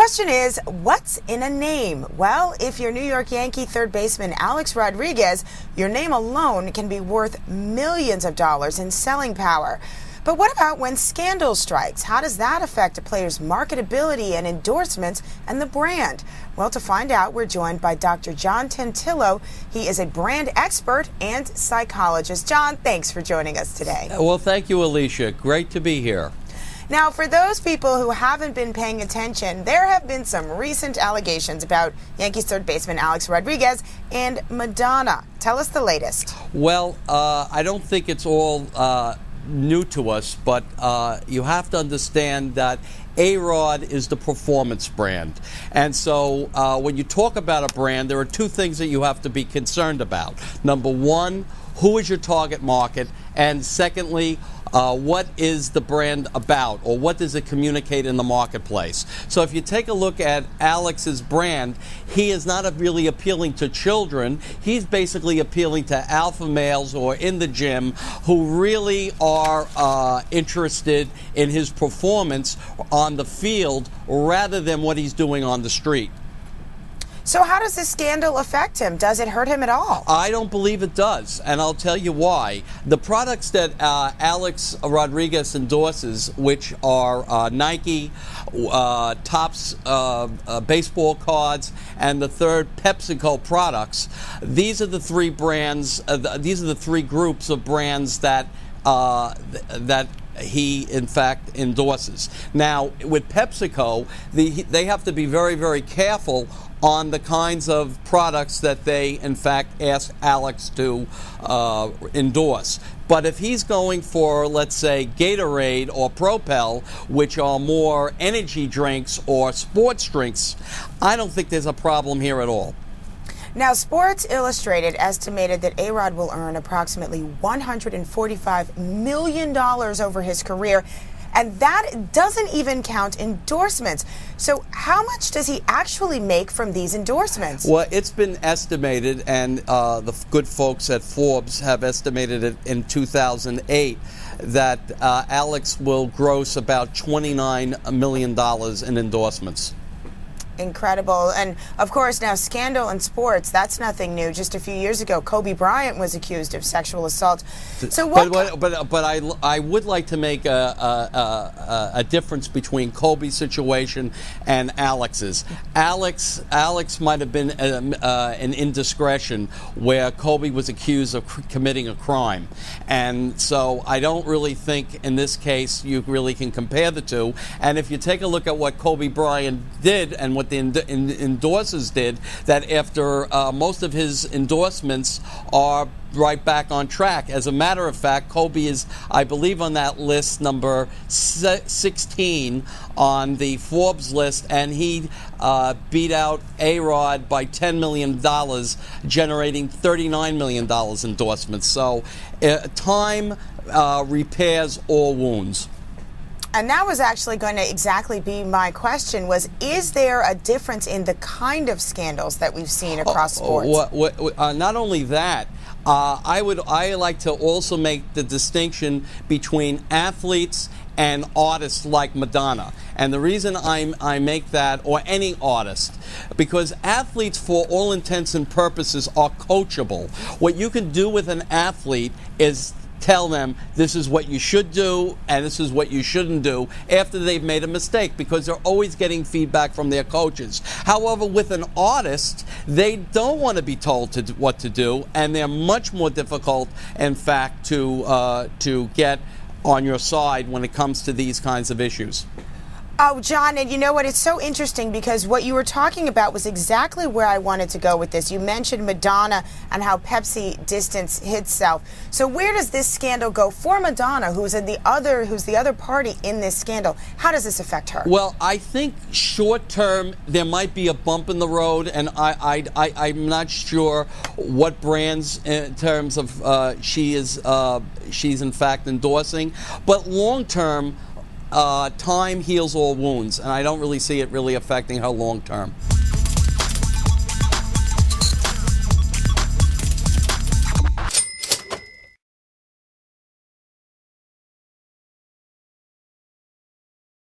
question is, what's in a name? Well, if you're New York Yankee third baseman Alex Rodriguez, your name alone can be worth millions of dollars in selling power. But what about when scandal strikes? How does that affect a player's marketability and endorsements and the brand? Well, to find out, we're joined by Dr. John Tantillo. He is a brand expert and psychologist. John, thanks for joining us today. Well, thank you, Alicia. Great to be here. Now, for those people who haven't been paying attention, there have been some recent allegations about Yankees third baseman Alex Rodriguez and Madonna. Tell us the latest. Well, I don't think it's all new to us, but you have to understand that A-Rod is the performance brand. And so when you talk about a brand, there are two things that you have to be concerned about. Number one, who is your target market? And secondly, what is the brand about, or what does it communicate in the marketplace? So if you take a look at Alex's brand, he is not really appealing to children. He's basically appealing to alpha males who are in the gym, who really are interested in his performance on the field rather than what he's doing on the street. So how does this scandal affect him? Does it hurt him at all? I don't believe it does, and I'll tell you why. The products that Alex Rodriguez endorses, which are Nike, Topps baseball cards, and the third PepsiCo products, these are the three brands. These are the three groups of brands that he, in fact, endorses. Now, with PepsiCo, they have to be very, very careful on the kinds of products that they, in fact, ask Alex to endorse. But if he's going for, let's say, Gatorade or Propel, which are more energy drinks or sports drinks, I don't think there's a problem here at all. Now, Sports Illustrated estimated that A-Rod will earn approximately $145 million over his career, and that doesn't even count endorsements. So how much does he actually make from these endorsements? Well, it's been estimated, and the good folks at Forbes have estimated it in 2008, that Alex will gross about $29 million in endorsements. Incredible. And of course, now scandal in sports, that's nothing new. Just a few years ago, Kobe Bryant was accused of sexual assault. So but I would like to make a difference between Kobe's situation and Alex's. Alex might have been an indiscretion where Kobe was accused of committing a crime, and so I don't really think in this case you really can compare the two. And if you take a look at what Kobe Bryant did and what the endorsers did, that after most of his endorsements are right back on track. As a matter of fact, Kobe is, I believe, on that list number 16 on the Forbes list, and he beat out A-Rod by $10 million, generating $39 million endorsements. So time repairs all wounds. And that was actually going to exactly be my question, was, is there a difference in the kind of scandals that we've seen across sports? Not only that, I like to also make the distinction between athletes and artists like Madonna. And the reason I make that, or any artist, because athletes, for all intents and purposes, are coachable. What you can do with an athlete is tell them this is what you should do and this is what you shouldn't do after they've made a mistake, because they're always getting feedback from their coaches. However, with an artist, they don't want to be told what to do, and they're much more difficult, in fact, to get on your side when it comes to these kinds of issues. Oh, John, and you know what? It's so interesting because what you were talking about was exactly where I wanted to go with this. You mentioned Madonna and how Pepsi distanced itself. So where does this scandal go for Madonna, who's the other party in this scandal? How does this affect her? Well, I think short term there might be a bump in the road, and I'm not sure what brands in terms of she's in fact endorsing, but long term, time heals all wounds, and I don't really see it really affecting her long term.